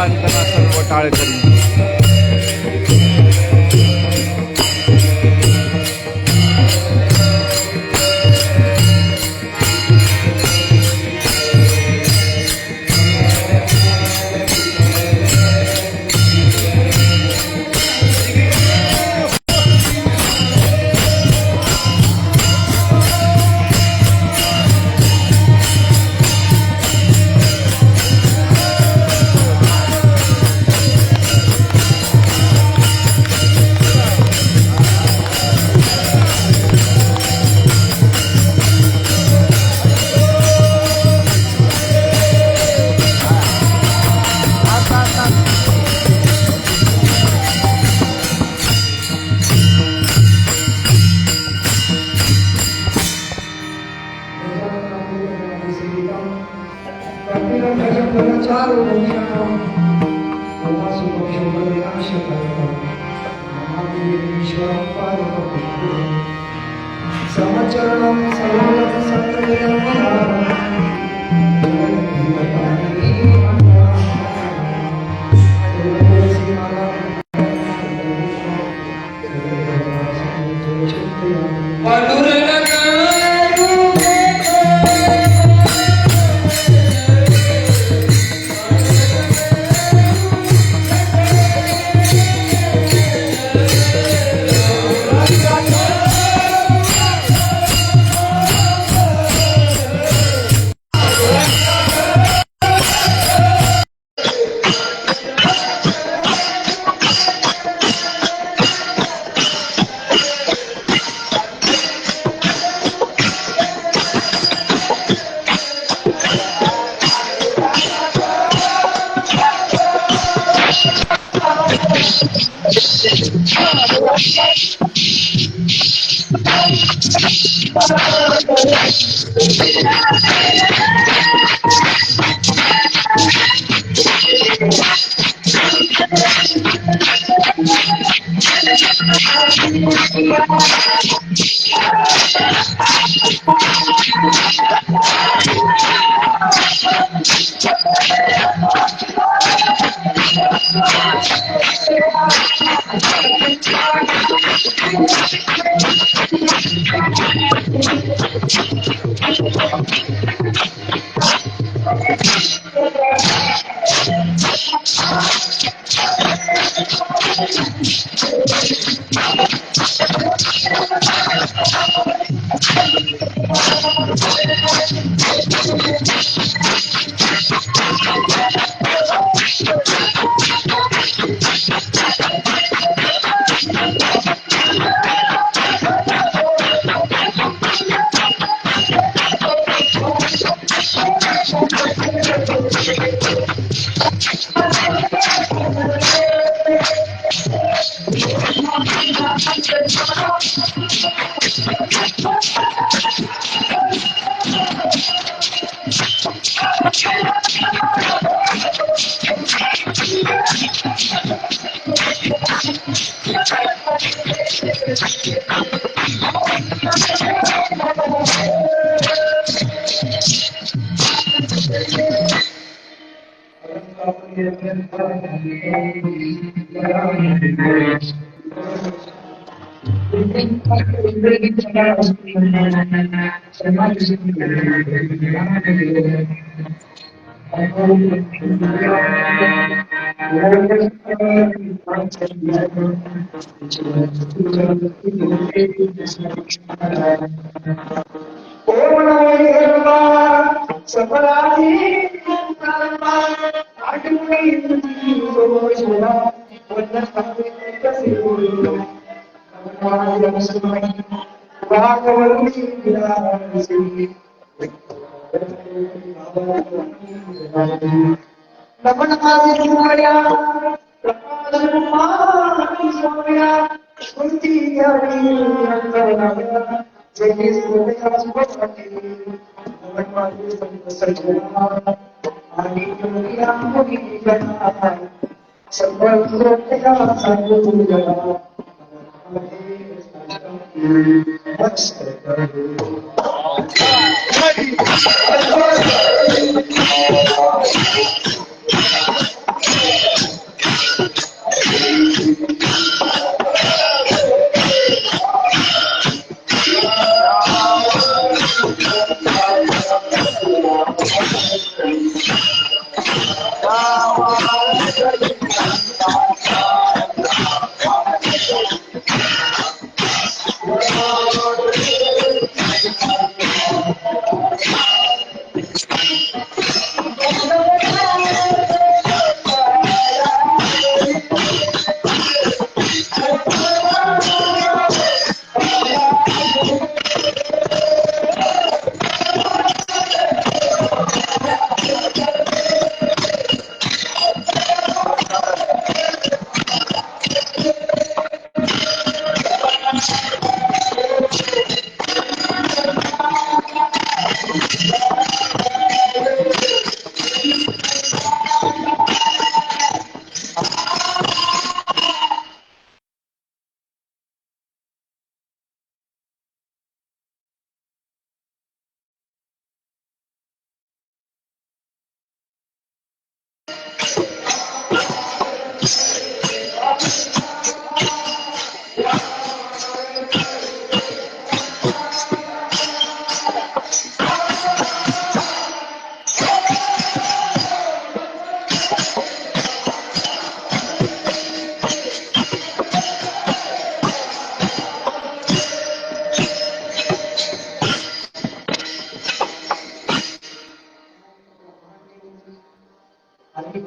वंदना सर्व टाळकरी.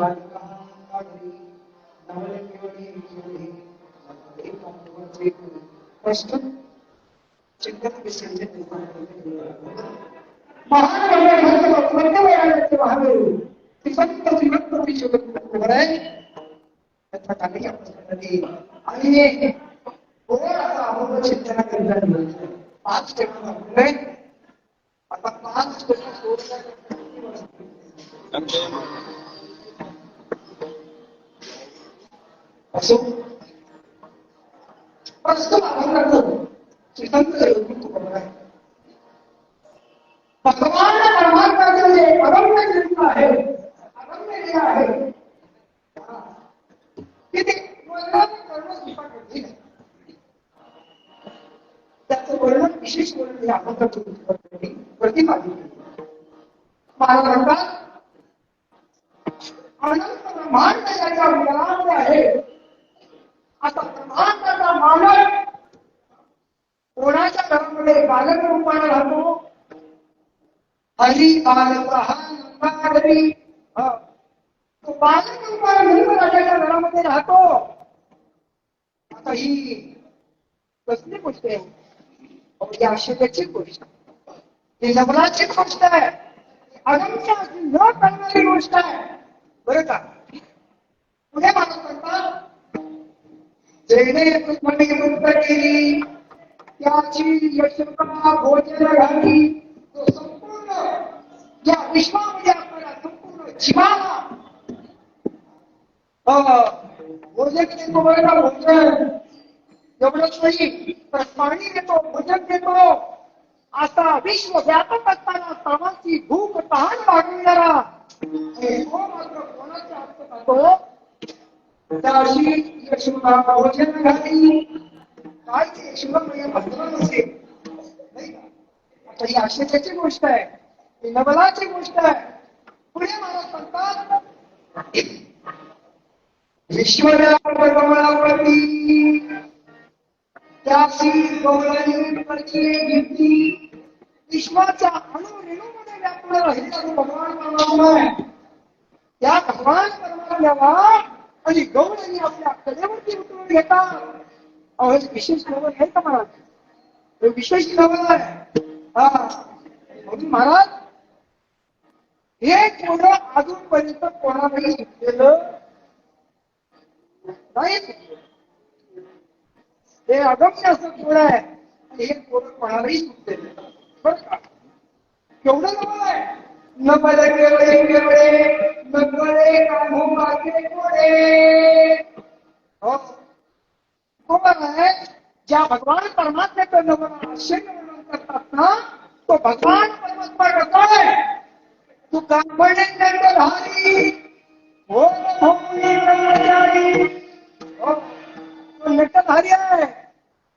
चिंतन महान महावीर श्रीमंत आणि चिंतन करतात 5 टक्के आता 5% असो भगवान परमात्म्याचं जे अरम्य निर्माण आहे अरम्य जे आहे ते वर्णन त्याचं वर्णन विशेष वर्णन हे आपण प्रतिपादित महाराज म्हणतात अनंत ब्रह्मांड याच्या विरामध्ये आहे आता ब्रह्मांडाचा मालक कोणाच्या घरामध्ये बालक रूपाने राहतो हरी बालक हा नंदाहरी तो बालक रूपाने राजाच्या घरामध्ये राहतो आता ही कसली गोष्ट आहे ही आश्चर्याची गोष्ट ही नवलाची गोष्ट आहे अनंत न करणारी गोष्ट आहे बरं का पुढे मला म्हणतात जेणे तुमने मुक्त केली त्याची यशोदा भोजन घाली तो संपूर्ण या विश्वामध्ये आपल्याला संपूर्ण जीवाला भोजन देतो बरं का भोजन एवढंच नाही तर पाणी देतो भोजन देतो आता विश्व व्यापक असताना सर्वांची भूक तहान भागविणारा तो मात्र कोणाचा अर्थ करतो त्याशी यशोदा भोजन घाली काय ते यशोदा भगवान असेल नाही का आता ही आश्चर्याची गोष्ट आहे ही नवलाची गोष्ट आहे पुढे महाराज म्हणतात ईश्वरा कमलावती त्याची गौरवी परकीय कीर्ती विश्वाच्या अणुरेणूमध्ये व्यापून राहिलेला जो भगवान परमात्मा आहे त्या भगवान परमात्म्याला आणि गौरवी आपल्या कलेवरती उतरून घेतात अहो विशेष नवल आहे का महाराज विशेष नवल आहे म्हणून महाराज हे कोणं अजूनपर्यंत कोणालाही सुटलेलं नाही हे अगम्य असं कोण आहे आणि हे कोण कोणालाही सुटलेलं बरं का केवढं नवल आहे न बले केवळे केवळे न कळे काढू मागे कोडे हो कोण आहे ज्या भगवान परमात्म्याचं नवल आश्चर्य वर्णन करतात ना तो भगवान परमात्मा करतोय तू कापडे नटधारी हो ब्रह्मचारी हो तो नटधारी आहे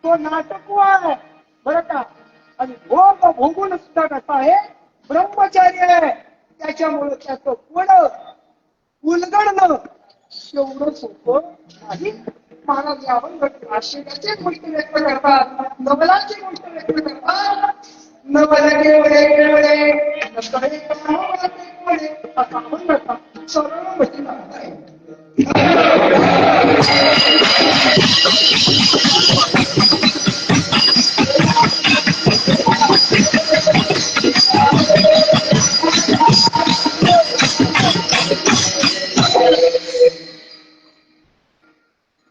तो नाटकू आहे बरं का आणि भोग भोगून सुद्धा कसा आहे ब्रह्मचारी आहे त्याच्यामुळे त्याचं पुढ उलगडणं एवढं सोपं नाही महाराज यावर आश्चर्याची गोष्ट व्यक्त करतात नवलाची गोष्ट व्यक्त करतात नवल केवढे केवढे नसकडे असं आपण करतात सरळ गोष्टी करत आहे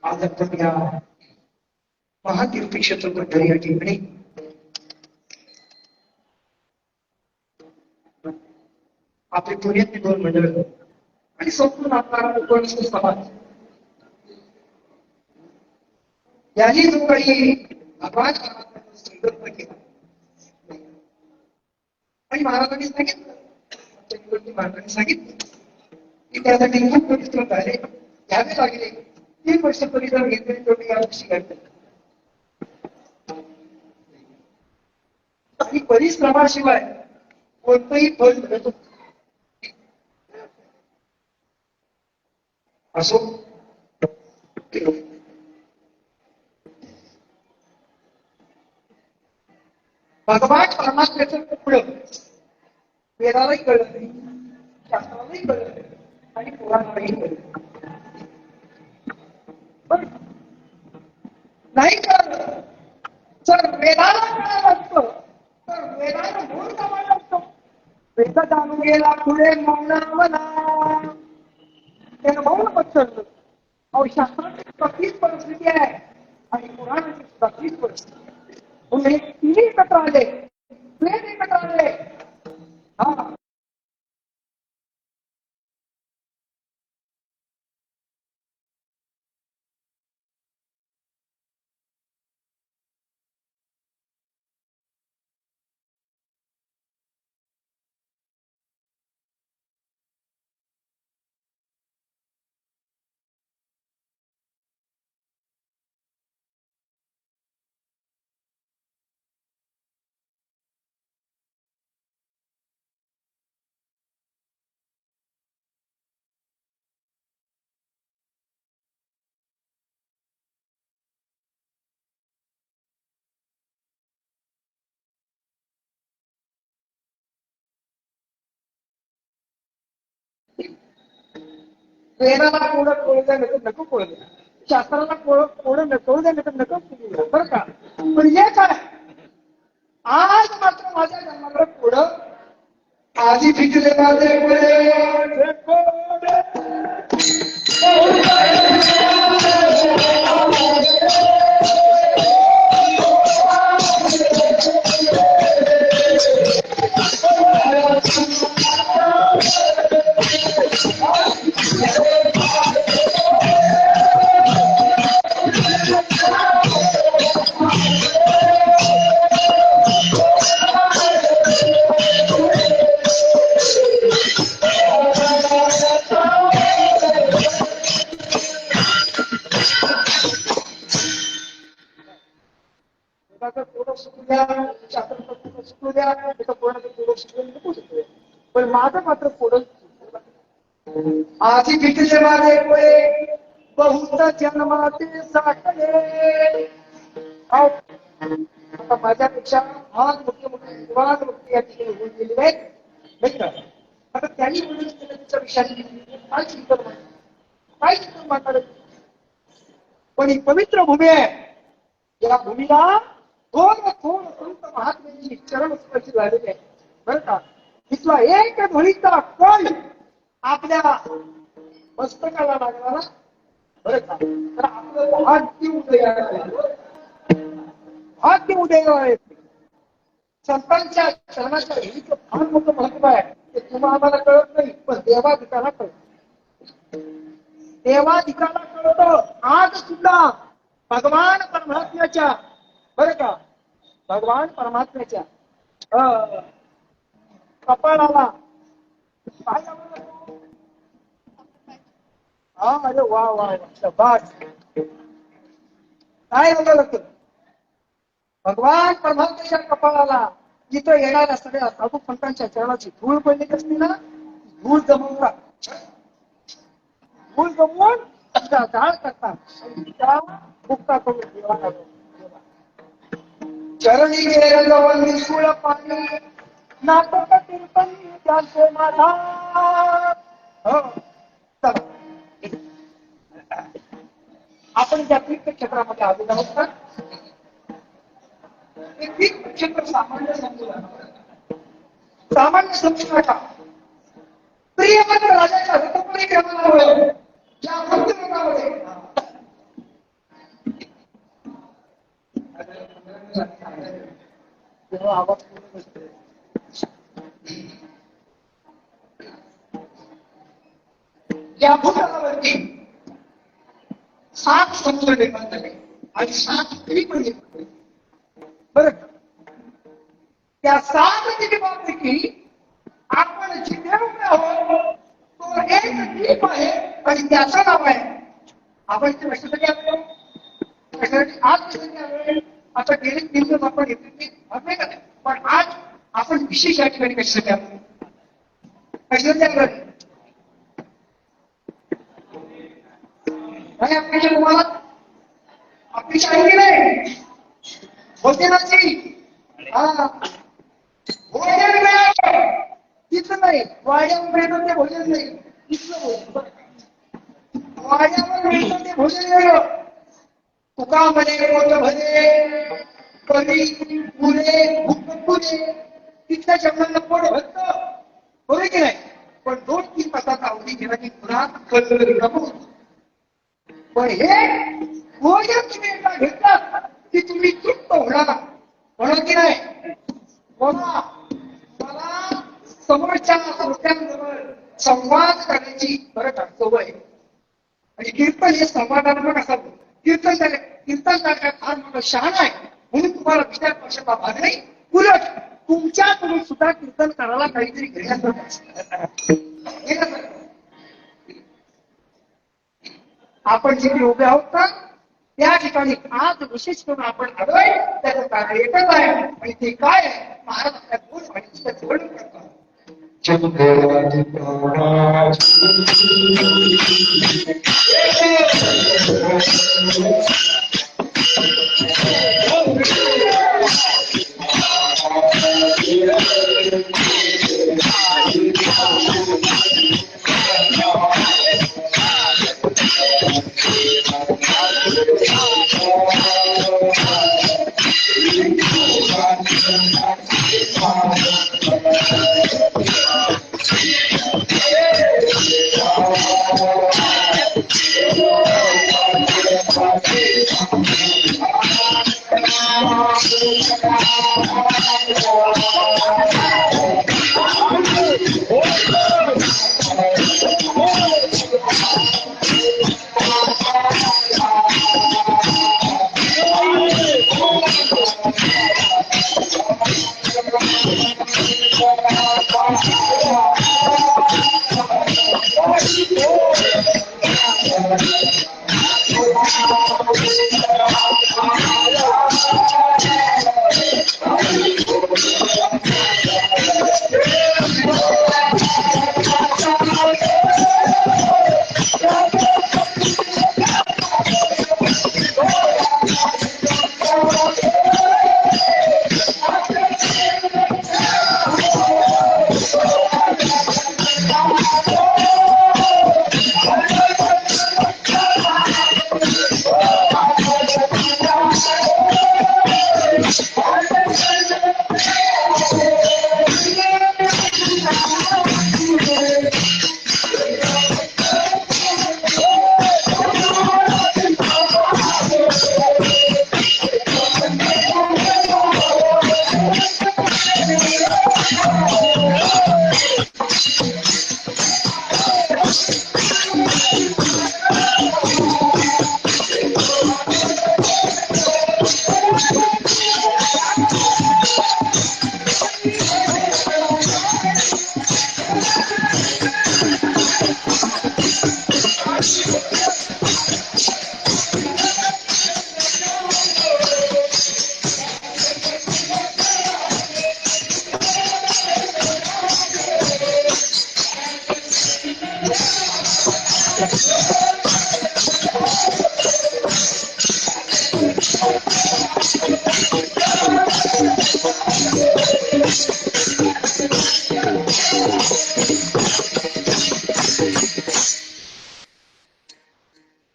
आज या महातीर्थ क्षेत्र या ठिकाणी आपले पुण्यातले 2 मंडळ आणि संपूर्ण आपला कोकण समाज यांनी जो काही भगवान संकल्प केला आणि महाराजांनी सांगितलं महाराजांनी सांगितलं की त्यासाठी खूप परिश्रम झाले घ्यावे लागले 3 वर्ष परिश्रम घेतले तेवढे या वर्षी घडतात आणि परिश्रमाशिवाय कोणतंही फळ मिळत असो भगवान परमात्म्याचं पुढं वेदालाही कळलं नाही शास्त्रालाही कळलं नाही आणि पुराणालाही कळलं. पण नाही कळलं जर वेदाला कळलं असतं तर वेदाला मूळ समजलं असतं. वेद जाणून गेला पुढे मौनावला त्यानं मौन पत्करलं. अहो शास्त्राची तशीच परिस्थिती आहे आणि पुराणाची तशीच परिस्थिती आहे. म्हणून हे तिन्ही एकत्र आले, वेद एकत्र आले. हा वेदाला कोणं कळू द्या नाही नको कळू द्या. शास्त्राला कोणं कळू द्या नाही नको कळू द्या. बरं का? पण हे काय आज मात्र माझ्या जन्माला पुढं आधी फिटले माझे पुढे पण माझं मात्र पुढं आधी फिटले माझे पुढे बहुत जन्माते साठले. आता माझ्यापेक्षा महान मुख्य युवान व्यक्ती या ठिकाणी होऊन गेलेले आहेत नाही का? आता त्यांनी म्हणून त्याच्या विषयाने काय चिंतन म्हणतात, काय चिंतन म्हणतात. पण ही पवित्र भूमी आहे. या भूमीला थोर संत महात्म्यांची चरण स्पर्श झालेली आहे बरं का? इथला एक धुळीचा कण आपल्या मस्तकाला लागला बरं का? तर आपलं भाग्य उदय आहे. संतांच्या चरणाच्या धुळीचं फार मोठं महत्व आहे. ते तुम्हाला आम्हाला कळत नाही पण देवाधिकाला कळत. देवाधिकाला कळत. आज सुद्धा भगवान परमात्म्याच्या बरं का? भगवान परमात्म्याच्या कपाळाला काय लावलं? हा अरे वा वा शाबास. काय लावलं? भगवान परमात्म्याच्या कपाळाला जिथं येणाऱ्या सगळ्या साधू संतांच्या चरणाची धूळ पडलेली असते ना, धूळ जमवून तिचा जाळ करतात आणि तिचा मुक्ता करून देवाला चरणी गेलं निष्कुळ पाणी नाटक कीर्तनी त्यांचे माझा. हो चला आपण त्या तीर्थक्षेत्रामध्ये आलेलो आहोत का? ते तीर्थक्षेत्र सामान्य समजू नका. सामान्य समजू नका. प्रियवंत राजाच्या ऋतुपरी क्रमांकावर या मंदिरामध्ये आवाज या भूतलावरती 7 समुद्र निर्माण झाले आणि 7 नदी पण निर्माण झाली बरं. त्या 7 द्वीपांपैकी आपण जिथे उभे आहोत तो एक द्वीप आहे आणि त्याचं नाव आहे. आपण ते कशासाठी आलो? कशासाठी आज कशासाठी आलोय? आता गेले 3 दिवस आपण येते का? पण आज आपण विशेष या ठिकाणी कशासाठी आलो? कशासाठी आलोय? आणि अपेक्षा तुम्हाला अपेक्षा आहे की नाही? भोजनाची भोजन मिळालं तिथं नाही. वाड्या उभ्या ते भोजन नाही. इथलं बोलतो बरं का. वाड्यावर मिळतं ते भोजन वेगळं. तुका म्हणे पोट भरे कवी पुरे भूक पुरे तिथल्या जेवणाला पोट भरतं बरोबर की नाही. पण 2-3 तासाचा अवधी गेला की पुन्हा कळलं. पण हे भोजन तुम्ही एकदा घेतलं की तुम्ही तृप्त होणार म्हणून की नाही. बोला मला समोरच्या लोकांबरोबर संवाद करण्याची बरं का सवय. म्हणजे कीर्तन हे संवादात्मक असावं. कीर्तन फार मोठं शहाण आहे म्हणून तुम्हाला विचार वर्षाचा भाग नाही. उलट तुमच्याकडून सुद्धा कीर्तन करायला काहीतरी घेण्यात आपण जिथे उभे आहोत ना त्या ठिकाणी आज विशेष करून आपण आलोय त्याचं कार्य एकच आहे आणि ते काय आहे महाराज आपल्या दोन वाणीचं जोडण करतात.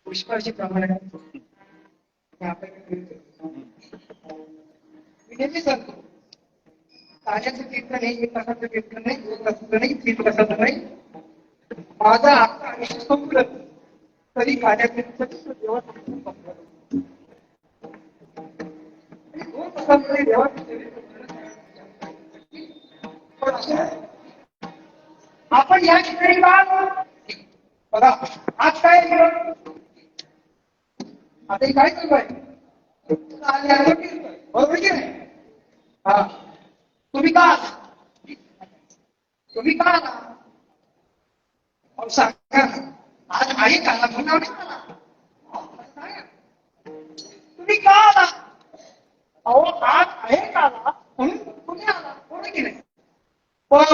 पुष्पाची प्रमाणे मी नेहमी सांगतो ताज्याचं कीर्तन हे 1 तासाचं कीर्तन नाही 2 तासाचं नाही 3 तासाचं नाही. माझं आता आयुष्य संपलं तरी काळ्या कीर्तन देवा संपलं 2 तासामध्ये देवा पण आपण या ठिकाणी बघा आज काय केलं आता काय चालू आहे बरोबर की नाही. हा तुम्ही का आला तुम्ही का आला सांगा आज आहे का तुम्ही का आला अहो आज आहे का आला म्हणून तुम्ही आला बरोबर की नाही. पण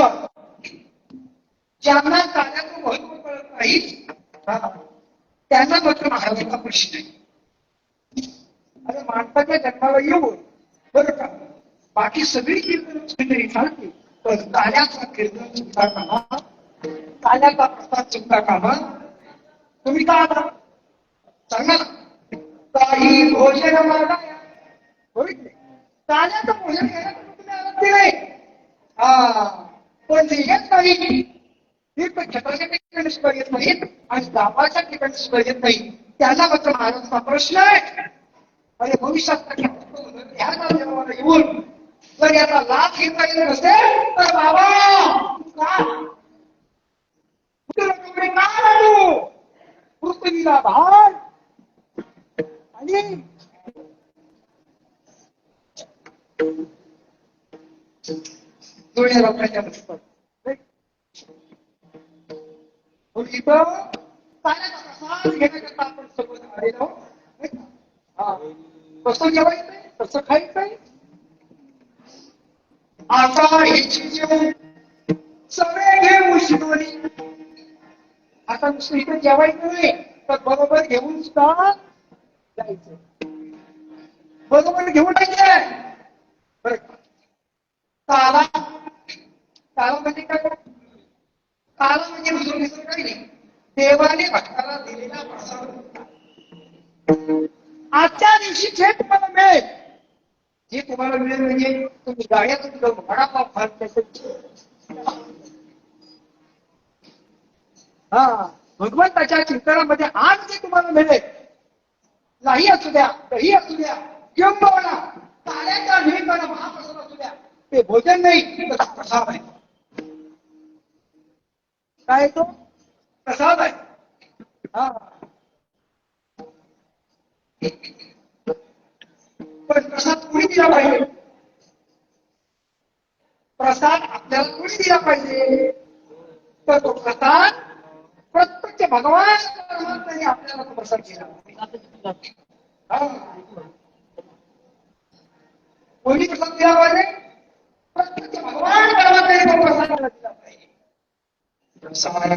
ज्यांना कार्याचं महत्व कळत नाही त्यांना मात्र महाराजांचा प्रश्न आहे. अरे माणसाच्या जन्माला येऊन बरं का बाकी सगळी कीर्तन तरी चालते पण कार्याचा कीर्तन स्वीकारताना ताल्याचा प्रसाद चुकता कामा तुम्ही का आता सांगा ना. काही भोजन मागा होईल ताल्याचं भोजन घ्यायला तुम्ही आलात की नाही. हा पण ते येत नाही. ही पण छत्राच्या ठिकाणी सुद्धा येत नाहीत आणि गावाच्या ठिकाणी सुद्धा येत नाही. त्याला मात्र महाराजांचा प्रश्न आहे. आणि भविष्यात ह्या देवाला येऊन जर याचा लाभ घेता येत नसेल तर बाबा तू का तुम्ही का राहू पृथ्वीला भार आणि जुळ्या लोकांच्या पुस्तक इथं ताऱ्याचा प्रसाद घेण्याकरता आपण सगळं आलेलो कसं जेवायचं कसं खायचंय. आता ह्याची जेवण सगळे घेऊन शिकवली. आता नुसतं इथं जेवायचं नाही तर बरोबर घेऊन सुद्धा जायचं. बरोबर घेऊन जायचंय. बरं ताला ताला म्हणजे काय. ताला म्हणजे दुसरं काही नाही. देवाने भक्ताला दिलेला प्रसाद. आजच्या दिवशी जे तुम्हाला मिळेल जे तुम्हाला मिळेल म्हणजे तुम्ही गाड्यातून जाऊन वडापाव खात हा भगवंताच्या चिंतनामध्ये आज जे तुम्हाला मिळेल नाही असू द्या दही असू द्या किंवा ताल्याच्या निमित्तानं महाप्रसाद असू द्या ते भोजन नाही तर प्रसाद आहे. काय तो प्रसाद आहे. हा पण प्रसाद कुणी दिला पाहिजे. प्रसाद आपल्याला कुणी दिला पाहिजे तर तो प्रसाद प्रत्यक्ष भगवान परमात्म्याने आपल्याला तो प्रसाद दिला. कोणी प्रसाद दिला पाहिजे प्रत्यक्ष भगवान परमात्म्याने तो प्रसाद दिला पाहिजे. प्रसाद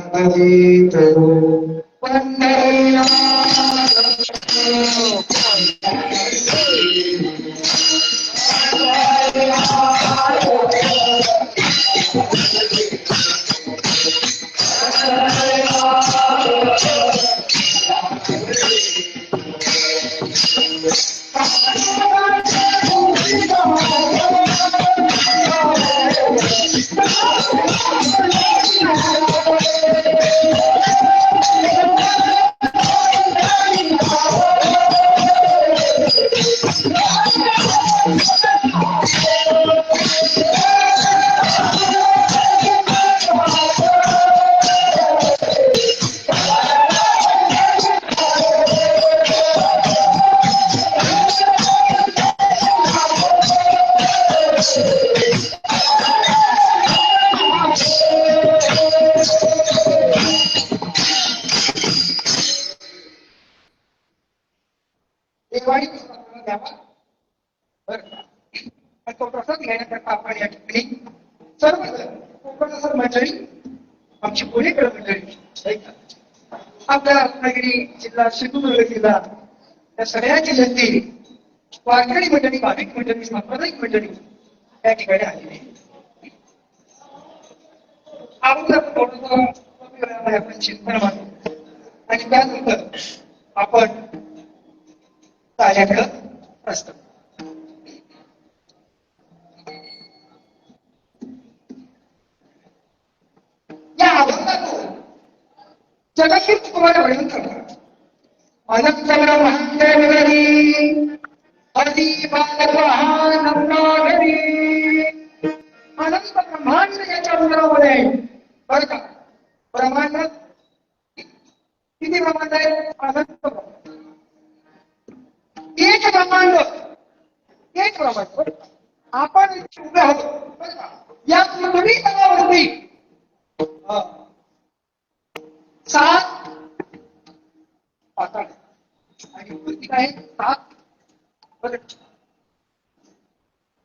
दिवाळी प्रसाद द्यावा. बरं तो प्रसाद घेण्याकरता आपण या ठिकाणी सर्वजण कोकण मंडळी आमची पुणेकर मंडळी आपल्या रत्नागिरी जिल्हा सिंधुदुर्ग जिल्हा या सगळ्या जिल्ह्यातील वारकरी मंडळी भाविक मंडळी सांप्रदायिक मंडळी या ठिकाणी आलेली. अगोदर थोडंसं आपण चिंतन मांडू आणि त्यानंतर आपण ताल्याकडं असतं. या अभंगातून जगातील तुम्हाला वर्णन करतात. अनंत ब्रह्मांडरी हरी बालवाहनरी अनंत ब्रह्मांड याच्या उदरामध्ये बरं का ब्रह्मांडात किती ब्रह्मांड आहे. अनंत एक ब्रह्मांड आपण उभे आहोत बरं का. या पृथ्वी तलावरती 7 पाताळ आणि वरती काय 7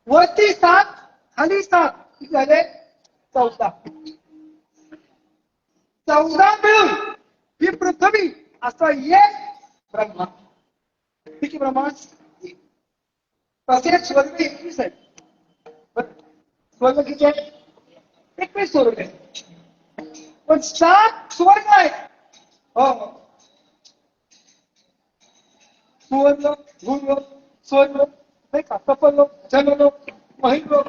वरती 7 खाली 7 किती झाले 14 मिळून ही पृथ्वी असा एक ब्रह्मा. किती ब्रह्मा तसेच स्वर्ग 21 आहे. स्वर्ग किती आहे 21 स्वर्ग आहे. पण 7 सुवर्ण आहे. हो, सुवर्ण, धूर्व, स्वर्ण, नाही का, कपल, जनलो, महिलो,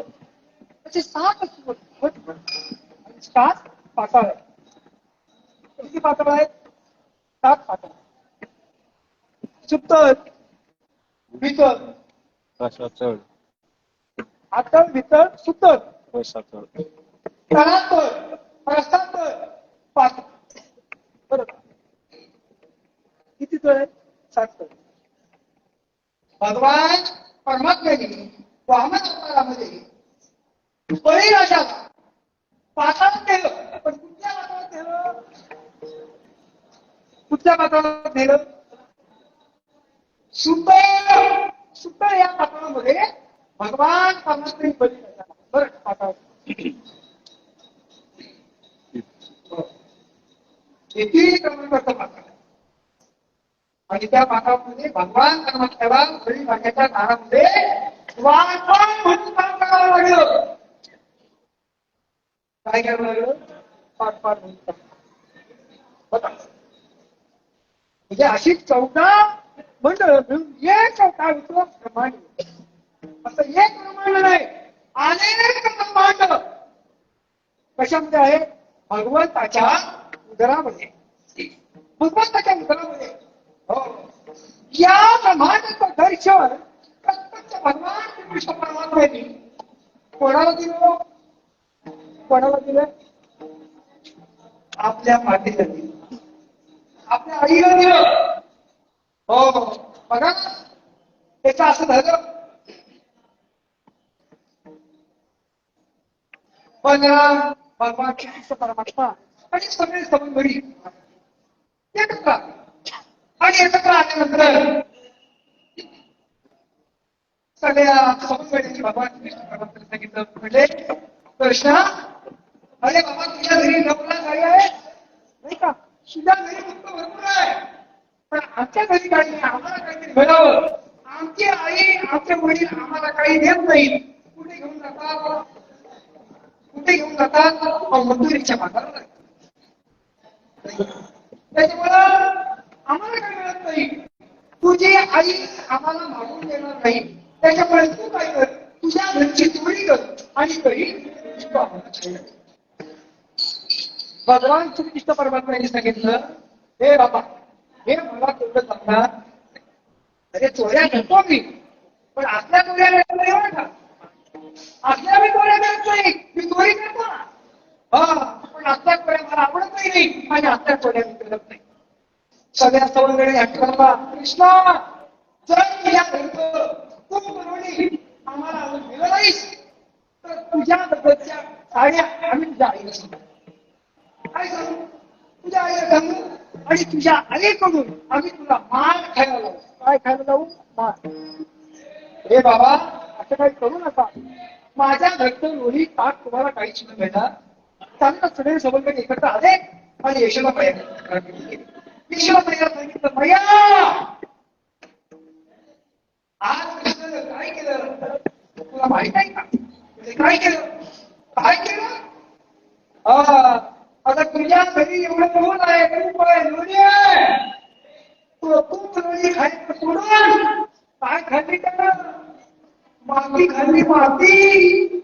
असे 7 सुवर्ण आणि 7 पाताळ आहे. किती पाताळ आहेत? 7 पाताळ. सुत्तर, भीतर, कशा चढ आतळ, भीतर, सुत्तर, पैसा चढ तळातळ, प्रस्थातळ, पाताळ. बरोबर. किती तळ आहेत? 7 तळ. भगवान परमात्म्याने वामन अवतारामध्ये बळीराजाला पाताळात नेलं. पण कुठल्या पाताळात नेलं? कुठल्या पाताळात नेलं? सुतळ. सुतळ या पाताळामध्ये भगवान परमात्म्याने बळीराजाला बरं पाताळात एकही क्रमांकाचं पाताळ आणि त्या पाठामध्ये भगवान परमात्म्याला बळी भाग्याच्या दारामध्ये वाटण म्हणून काम करावं लागलं. काय करावं लागलं? पाठ म्हणून काम. बघा, म्हणजे अशी 14 मंडळ मिळून एक काय होतं? ब्रह्मांड. असं एक ब्रह्मांड नाही, अनेक ब्रह्मांड कशामध्ये आहे? भगवंताच्या उदरामध्ये. भगवंताच्या उदरामध्ये. हो, या ब्रह्मांडाचं दर्शन प्रत्यक्ष भगवान कृष्ण परमात्म्याने कोणाला दिलं? कोणाला दिलं? आपल्या मातेला दिलं, आपल्या आईला दिलं. हो, बघा त्याचं असं झालं. पण भगवान कृष्ण परमात्मा आणि सगळे समन्वयी एकत्र आणि एकत्र आल्यानंतर सगळ्या समन्वयाची भगवान कृष्ण परमात्म्याने सांगितलं, म्हणजे कृष्णा, अरे बाबा, तुझ्या घरी नवला गाई आहे नाही का? तुझ्या घरी फक्त भरपूर आहे, पण आमच्या घरी काही नाही. आम्हाला काहीतरी मिळावं. आमची आई, आमचे वडील आम्हाला काही देत नाही. कुठे घेऊन जातात? कुठे घेऊन जातात? मजुरीच्या भागाला लागतात. त्याच्यामुळं आम्हाला काही मिळत नाही. तुझी आई आम्हाला मागून देणार नाही. त्याच्यामुळे तू काय कर, तुझ्या घरची चोरी कर आणि घरी भगवान श्रीकृष्ण परमात्म्याने सांगितलं, हे बाबा, हे मला तेवढं सांगणार. अरे चोऱ्या करतो मी, पण आपल्या चोऱ्या करतो नाही बरं का? आपल्या मी चोऱ्या करत नाही, मी चोरी करतो ना. हा, पण आपल्या चोऱ्या मला आवडत नाही आणि आपल्या चोऱ्या मी करत नाही. सगळ्या सवंगडे आठवला, कृष्णा, जर तुझ्या घरचं तू बनवली आम्हाला अजून दिलं नाहीस, तर तुझ्या बद्दलच्या साड्या आम्ही तुझ्या आईला सांगू. काय सांगू? तुझ्या आईला सांगू आणि तुझ्या आईकडून आम्ही तुला मार खायला लावू. काय खायला लावू? मार. हे बाबा, असं काही करू नका. माझ्या घरचं लोणी ताक तुम्हाला काहीच न मिळणार. त्यांना सगळे सवंगडे एकत्र आले आणि यशोदा प्रयत्न केले. यशोदा प्रयत्न सांगितलं, मैया, आज कृष्णानं काय केलं तुला माहित आहे का? काय केलं? काय केलं? आता तुझ्या घरी एवढं तूप आहे, तूप आहे, लोणी आहे. तूप लोणी खायचं सोडून काय खाल्ली त्याला? माती खाल्ली, माती.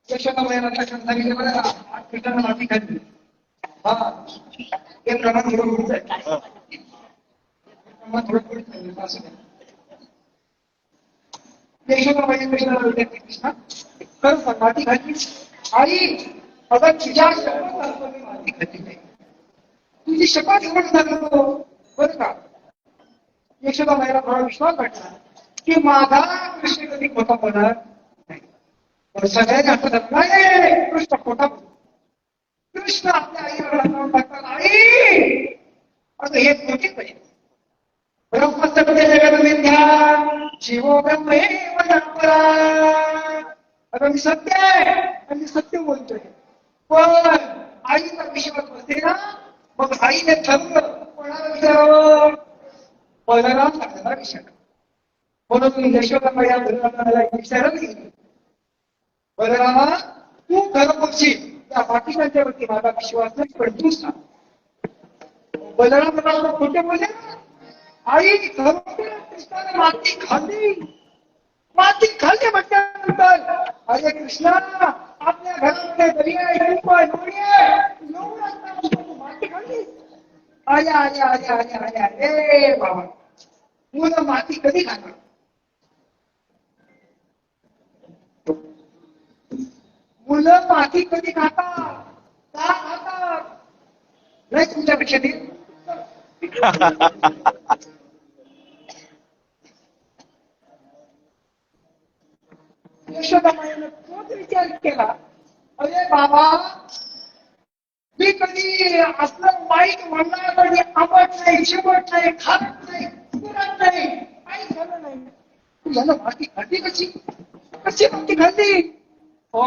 यशोदा मैया सांगितलं बरं का, 8 मिनिटांना माती खाल्ली. हा हे प्रमाण थोडं थोडंच आहे. प्रमाण थोडं थोडंच आहे, असं नाही. यशोदा मैया कृष्णाला बोलते, कृष्णा खरं सांग, माती खाल्ली? आई अगं तुझ्या शपथ सांगतो मी, माती खाल्ली नाही. तुझी शपथ सांगतो बरं का. यशोदा मैयाला थोडा विश्वास वाटला की माझा कृष्ण कधी खोटा बोलणार नाही. पण सगळ्यांनी असं नाही, कृष्ण खोटा बोलतो. कृष्ण आपल्या आईला जाऊन टाकतात, आई अगं हे खोटे पाहिजे. ब्रह्मसत्य जगन्मिथ्या शिवो ब्रह्मेव परा. अगं मी सत्य आहे आणि मी सत्य बोलतोय. पण आईचा विश्वास बसते ना, मग आईने ठरवलं कोणाला विचारावं, बलराम सांगणार विचार. म्हणून यशोदा मैया बलरामाला विचारत गेली, बलरामा तू खरं बोलशील, त्या बाकीच्या वरती माझा विश्वास नाही, पण तू सांग. बलराम खोटे बोलले, आई कृष्णाने माती खाल्ली. माती खाल्ली म्हटल्यानंतर अरे कृष्णा आपल्या घरामध्ये दरी आहे, तूप आहे, लोणी आहे, एवढं असताना तू माती खाल्ली. अरे अरे अरे अरे अरे अरे बाबा, मुलं माती कधी खाणार? मुलं माती कधी खातात? का खातात? नाही तुमच्यापेक्षा ते यशोदा माईने तोच विचार केला, अरे बाबा मी कधी असलं वाईट म्हणणार कधी आंबट नाही, शेवट नाही, खात नाही, पुरत नाही, काही झालं नाही. तू याला माती खाल्ली कशी? कशी माती खाल्ली? हो.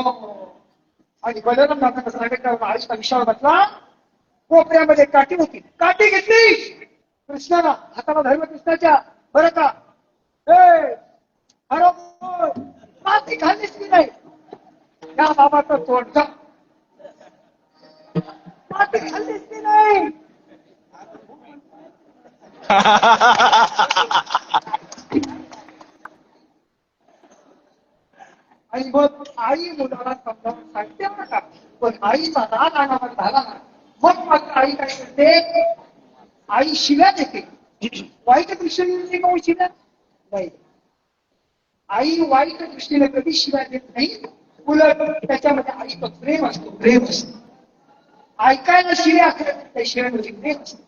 आणि बलराम दादा सांगितलं, आईचा विश्वास बसला. कोपऱ्यामध्ये काठी होती, काठी घेतली, कृष्णाला हाताला धरलं कृष्णाच्या, बरं का बरोबर माती खाल्लीच की नाही? या बाबाचं तोंड माती खाल्लीच की नाही? आणि मग आई मुलाला समजावून सांगते बरं का, पण आईचा राग अनावर झाला ना, मग मात्र आई काय करते, आई शिव्या देते. वाईट दृष्टीने का शिव्या नाही, आई वाईट दृष्टीने कधी शिव्या देत नाही. उलट त्याच्यामध्ये आईचं प्रेम असतो, प्रेम असतो. ऐकायला शिव्या असतात, त्या शिव्यामध्ये प्रेम असतो.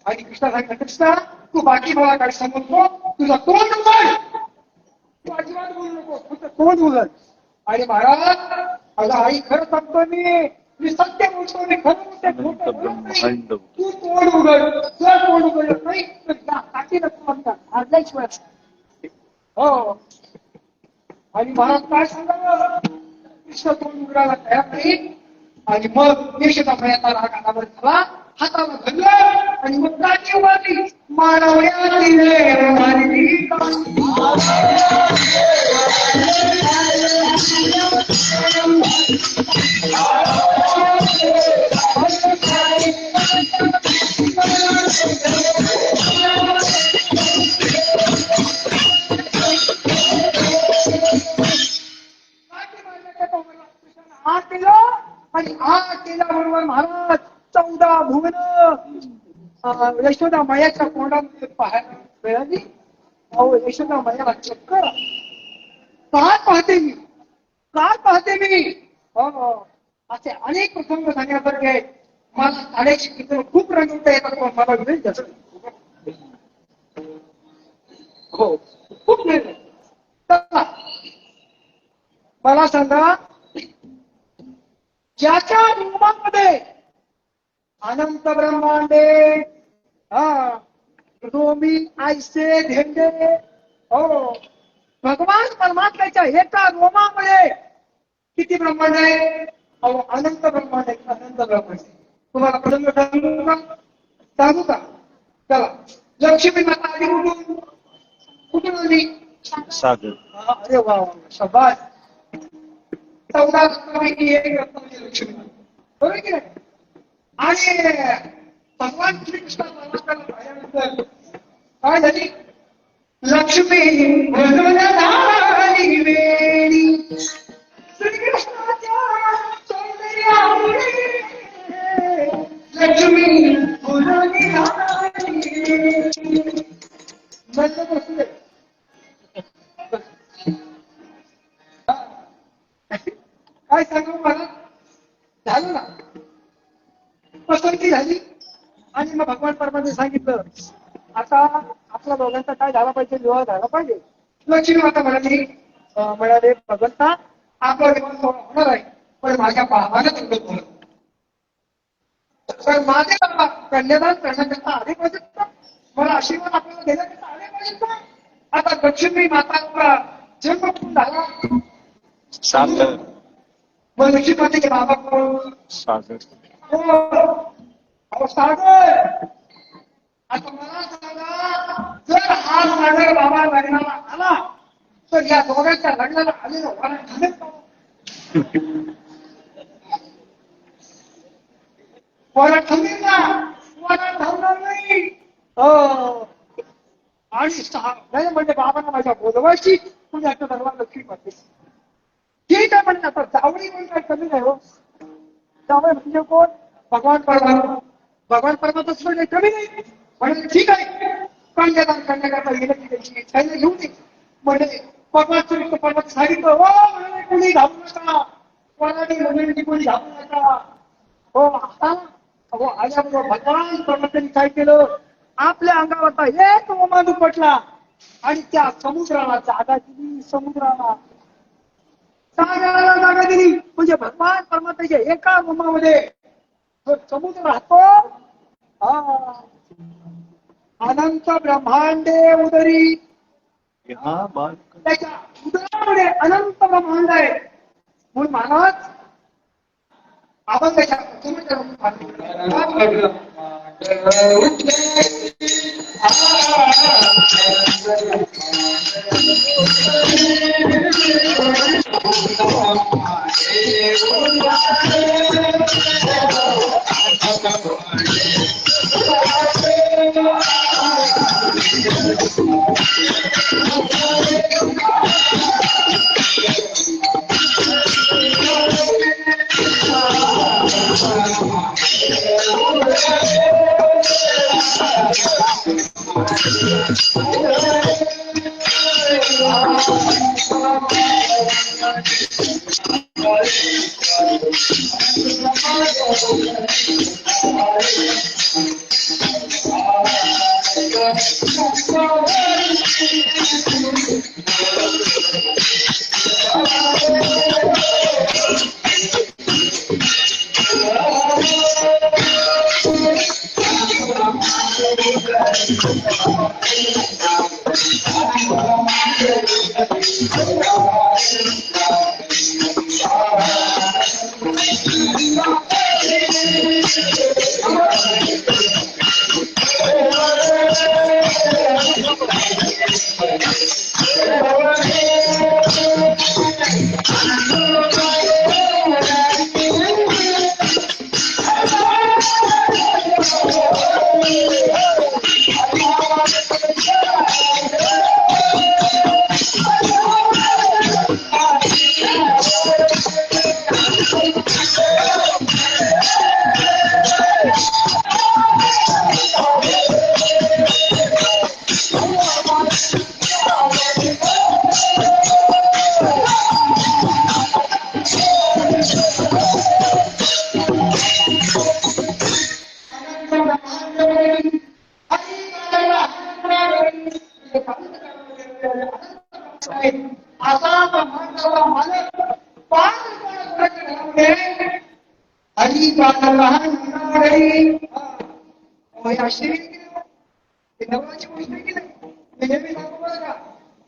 आणि कृष्णा सांगितलं, कृष्णा तू बाकी मला काय सांगू नको, तुझा तोंड उघड, तू अजिबात बोलू नको, तुझं तोंड उघड. आणि महाराज अगं आई खरं सांगतो मी सत्य बोलतो, मी खरं बोलतो, खोटं बोलत नाही. तू तोंड उघड, जर तोंड उघडत नाही तर काठी नसतो म्हणतात, आजल्याशिवाय. हो. आणि महाराज काय सांगावं, कृष्ण तोंड उघडायला तयार नाही. आणि मग यशोदा मैयाचा राग अनावर झाला, हाताला धरलं आणि मग काठी उभारली, मानवण्यातील मानवी आठ केलं आणि आठ केल्याबरोबर महाराज 14 भुवन यशोदा मैयाच्या तोंडामध्ये पाहायला मिळाली. अहो यशोदा मैयाला चक्कर, काय पाहते मी, काय पाहते मी. हो असे अनेक प्रसंग सांगण्यासारखे आहेत. मला साड्याची चित्र खूप रंगवता येतात, पण मला वेळ त्याच हो खूप वेळ. मला सांगा, ज्याच्या रूपामध्ये अनंत ब्रह्मांडे रोमी ऐसे धेंडे, हो भगवान परमात्म्याच्या एका रोमामध्ये किती ब्रह्मांड आहे? अहो अनंत ब्रह्मांड आहे, अनंत ब्रह्मांड. तुम्हाला प्रसंग सांगू का? चला, लक्ष्मी माता आली कुठून? कुठून आली? सागर. अरे वा, शाबास. 14 रत्नापैकी एक रत्न म्हणजे लक्ष्मी. बरोबर की नाही? आणि भगवान श्रीकृष्ण परमेश्वराला पाहिल्यानंतर काय झाली? लक्ष्मी म्हणून झाली वेडी श्रीकृष्णाच्या सौंदर्यामुळे लक्ष्मी म्हणून झाली वेडी. म्हणलं बसले. काय सांगू मला? झालं ना, पसंती झाली. आणि मग भगवान परमाने सांगितलं आता आपल्या दोघांचा काय झाला पाहिजे, विवाह झाला पाहिजे. लक्ष्मी माता म्हणाले भगवंता आपला विवाह होणार आहे, पण माझ्या बाबाला तेवढं बोल. तर माझे बाबा कन्यादान करण्याकरता आले पाहिजेत का? मला आशीर्वाद आपल्याला देण्याकरता आले पाहिजेत का? आता लक्ष्मी माताचा जन्म कुठून झाला? सागर. मग लक्ष्मी मातेचे बाबा कोण? सागर. अहो सागर. आता मला सांगा, जर हा सागर बाबा लग्नाला आला तर या दोघांच्या लग्नाला आलेलं वरण थांबेल का? वरण थांबेल का? वरण थांबणार नाही. आणि नाही म्हणजे बाबांना माझ्या बोलवायची पुण्याच्या दरबार लक्ष्मी माते. ठीक आहे म्हणजे आता जावळी म्हणून काय कमी नाही हो. जावळ म्हणजे कोण? भगवान परमात्मा. भगवान परमात्मा काही कमी नाही. म्हणजे ठीक आहे, कन्यादान करण्याकरता गेलं की त्याची छैला घेऊन ये. म्हणजे भगवान श्रीकृष्ण परमात्मा सांगितलं, हो म्हणे कोणी घाबरू नका, कोणाने म्हणजे कोणी घाबरू नका. हो आता हो आल्याबरोबर भगवान परमात्म्याने काय केलं? आपल्या अंगावरचा एक उमा दुपटला आणि त्या समुद्राला जागा दिली. समुद्राला सागराला जागा दिली. म्हणजे भगवान परमात्म्याच्या एका उमामध्ये जो समुद्र राहतो, अनंत ब्रह्मांडे उदरी, त्याच्या उदरामध्ये अनंत ब्रह्मांड आहे. म्हणून महाराज आपण त्याच्या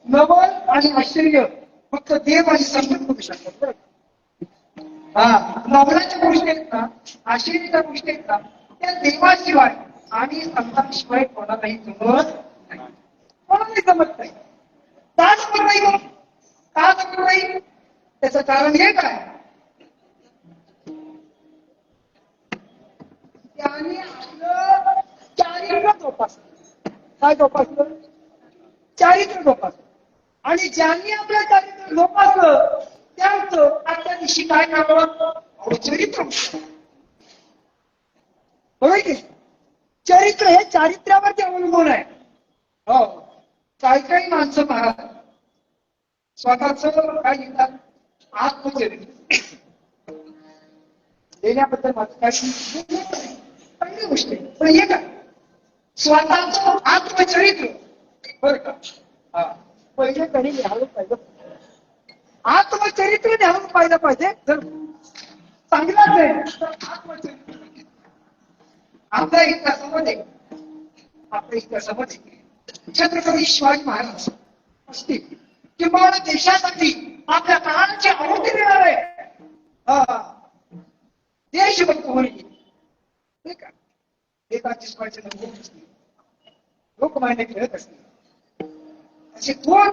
नवल आणि आश्चर्य फक्त देव आणि संत करू शकतात. नवलाच्या गोष्टी आहेत ना, आश्चर्याच्या गोष्टी आहेत ना, त्या देवाशिवाय आणि संतांशिवाय कोणालाही जमत नाही. कोणालाही जमत नाही. का जमत नाही? का जमत नाही? त्याचं कारण हे काय? काय जोपासलं? चारित्र्य जोपासलं. आणि ज्यांनी आपलं चारित्र्य जोपासलं त्यांचं आजच्या दिवशी काय करावं? चरित्र. बरोबर की? चरित्र हे चारित्र्यावरती अवलंबून आहे. हो. काही माणसं महाराज स्वतःच काय लिहितात? आत्मचरित्र देण्याबद्दल माझं काय चांगली गोष्ट आहे. पण हे काय स्वतःच आत्मचरित्र बर का? हा. पहिले तरी लिहायला पाहिजे. आत्मचरित्र लिहायला पाहिलं पाहिजे. जर चांगलाच आहे तर आत्मचरित्र. आपल्या इतिहासामध्ये छत्रपती शिवाजी महाराज असतील किंवा देशासाठी आपल्या प्राणाची आहुती देणारे देशभक्त होईल. ठीक आहे. एकाची स्पर्श लोकमान्य खेळत असतील असे थोर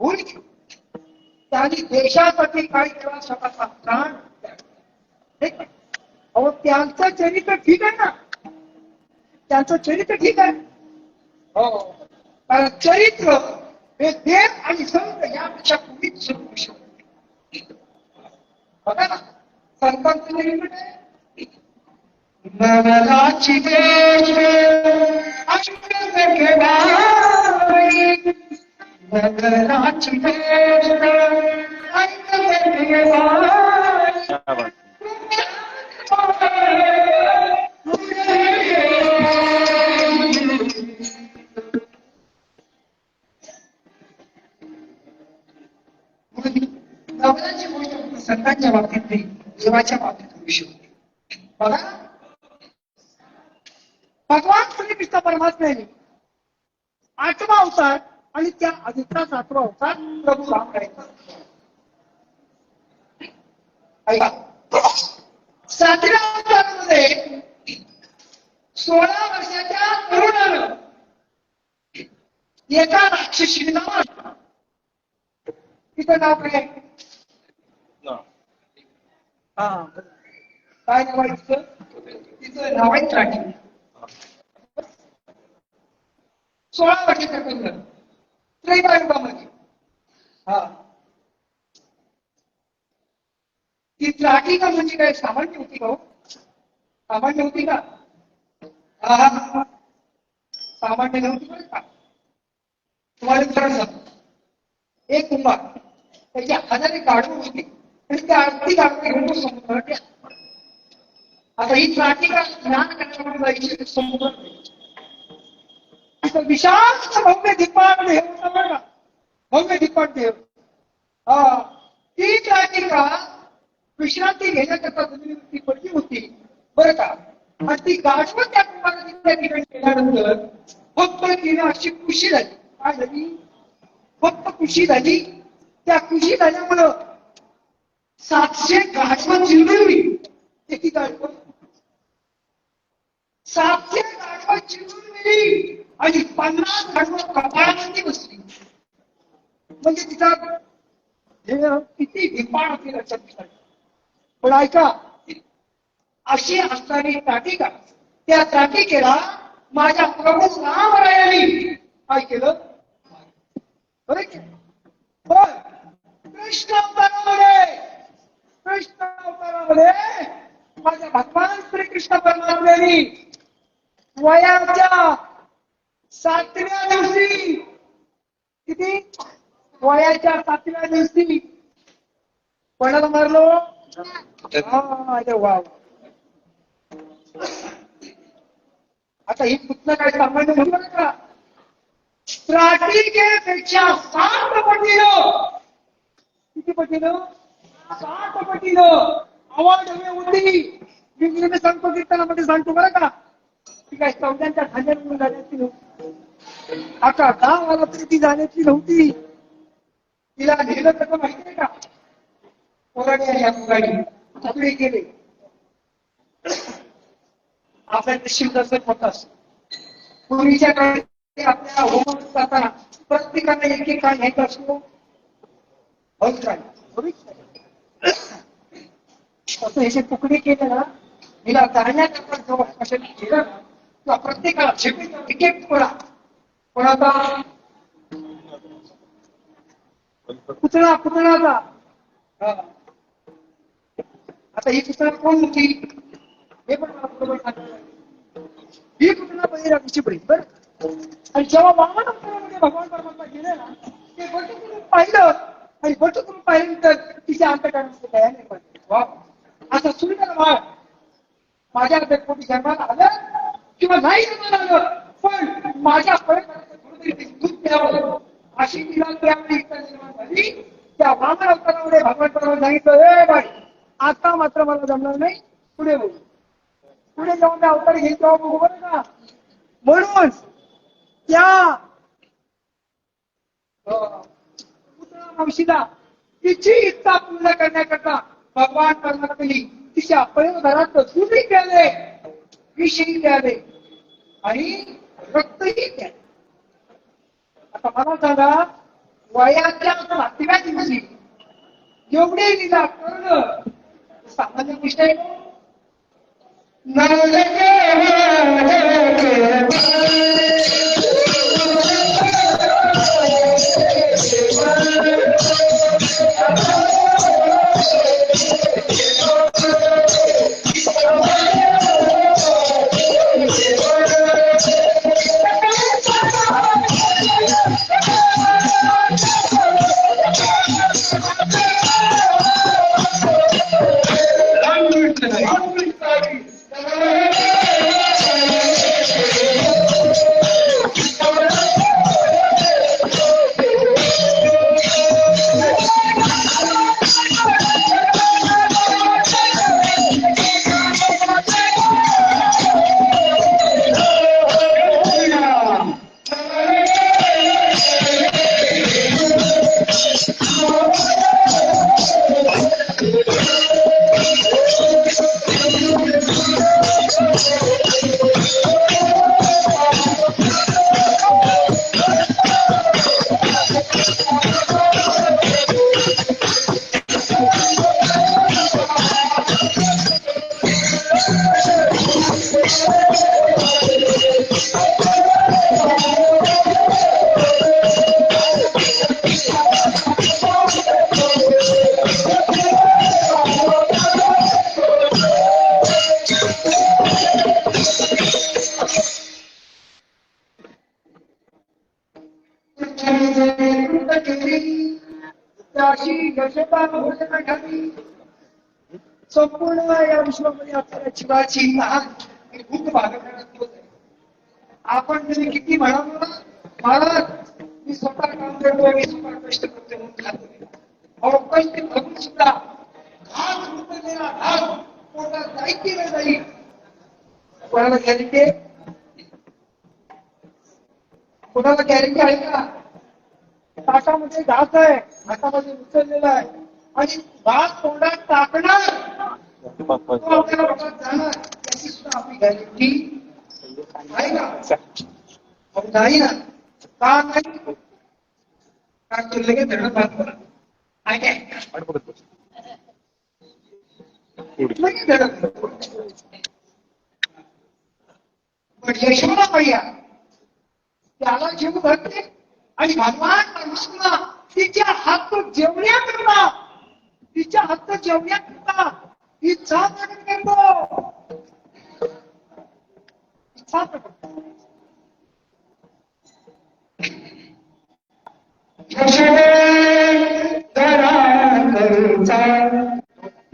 होईल. त्यांनी देशासाठी काय केला? स्वतःचा प्राण. ठीक आहे. अहो त्यांचं चरित्र ठीक आहे ना? त्यांचं चरित्र ठीक आहे. हो. कारण चरित्र हे देव आणि संत यापेक्षा पूर्वीच सुरू शकतो. बघा ना, संतांचं चरित्र आहे. नगराची देश नगराची देश नवऱ्याची गोष्ट संतांच्या बाबतीत नाही, देवाच्या बाबतीत होऊ शकते. बघा भगवान श्रीकृष्ण परमात्म्याने 8वा अवतार आणि त्या आधीचा 7वा अवतार प्रभू राम करायचा. 7व्या अवतारामध्ये 16 वर्षाच्या तरुणानं एका राक्षसीला मारलं. तिचं नाव काय? काय नाव आहे तिचं? तिचं नाव आहे त्राटी. 16 वर्षाच्या तरुण त्रैमायुगामध्ये. ती त्राटिका म्हणजे काय सामान्य होती का? सामान्य होती का? सामान्य नव्हती बरं का? तुम्हाला विचारलं जातं. एक कुंभार त्याची हाताने गाडून होती आणि त्या आरती गाडून घेऊन तो समुद्रात. आता ही त्राटिका स्नान करण्यासाठी समुद्रात विशाल भव्य दीपान देव होता बरं का? भव्य दीपान देव. ती त्राटिका विश्रांती घेण्याकरता ती पडली होती बरं का? आणि ती गाठवत त्या कुंभाराने त्या ठिकाणी गेल्यानंतर फक्त तिने अशी खुशी झाली. काय झाली? फक्त खुशी झाली. त्या खुशी झाल्यामुळं 700 गाठवत चिरडली. किती गाठवत? 700 गाठवत चिरडली आणि 50 गाठवत कपाळावरती बसली. म्हणजे तिचा किती भिपाड होती लक्षात. पण ऐका, अशी असणारी त्राटिका, त्या त्राटिकेला माझ्या प्रभू रामरायांनी काय केलं? होय, कृष्ण अवतारामध्ये माझ्या भगवान श्रीकृष्ण परमात्म्याने वयाच्या 7व्या दिवशी, किती? वयाच्या 7व्या दिवशी कोणाला मारलो? अरे वा. आता ही पुतणं काय सामान्य म्हणलं का? त्राटिकेपेक्षा 7 पटीनं. किती पटीनं? 7 पटीनं आवाज हवी होती. मी सांगतो कीर्तनामध्ये सांगतो बरं का? ती काय चौघांच्या खांद्यावरून जाण्याची नव्हती. आता गावाला तरी ती जाण्याची नव्हती. तिला नेलं कसं माहिती आहे का? पुढे गेले. आपल्या दर्शन होत असत. पूर्वीच्या काळी आपल्या होम जाताना प्रत्येकाने एक एक काय घ्यायचा असतो. असं हे तुकडे केले ना, हिला जाण्याकरता जवळ कशाने केलं ना, किंवा प्रत्येकाला झेपेचा तिकीट कोणा कोणाचा पुतळाचा आता ही पुतळा कोण होती हे पण मला बरोबर सांगितलं. ही पुतळा बळीराजाची बहीण बरं. आणि जेव्हा वामन अवतारामध्ये भगवान परमात्मा गेले ना ते बटू करून पाहिलं आणि बटू करून पाहिल्यानंतर तिच्या अंतकरणाची दया नाही पडली. वा असं सुंदर बाळ माझ्या पोटी जन्माला आलं किंवा नाही जन्माला आलं पण माझ्या दूध द्यावं अशी तिला त्यावेळी इच्छा निर्माण झाली. त्या वामन अवतारामध्ये भगवान परमात्मा सांगितलं ए बाई आता मात्र मला जमणार नाही पुढे बघू पुढे जाऊन त्या अवतार घेऊन तेव्हा बघू बरं का. म्हणून त्या पुतळा मावशीला तिची इच्छा पूर्ण करण्याकरता भगवान परमात्म्याने तिच्या पयोधरात दूधही प्याले विषही प्याले आणि रक्तही प्याले. आता मला सांगा वयाच्या 7व्या दिवशी एवढे लीला करणं सामान्य गोष्ट आहे का? संपूर्ण या विश्वामध्ये आपल्याला जीवाची भूक भागवण्यात आपण तुम्ही किती म्हणालो ना महाराज मी स्वतः काम करतो मी स्वतः कष्ट करतो म्हणून खातो कष्ट करून सुद्धा घास उतरलेला घास पोटात जाईल की नाही जाईल कोणाला गॅरंटी आहे? कोणाला गॅरंटी आहे का? ताटामध्ये घास आहे हातामध्ये उचललेला आहे आणि घास तोंडात टाकणार आपल्याला पोटात जाणार याची सुद्धा आपली गॅरंटी आहे का? नाही ना का नाही कारण तो लगेच धडक बांधतो लगेच धडक पण यशोदा मैया त्याला जीव घडते आणि भगवान परमात्मा तिच्या हात जेवण्याकरता तिच्या हात जेवण्याकरता इच्छा प्रकट करतो इच्छा प्रकट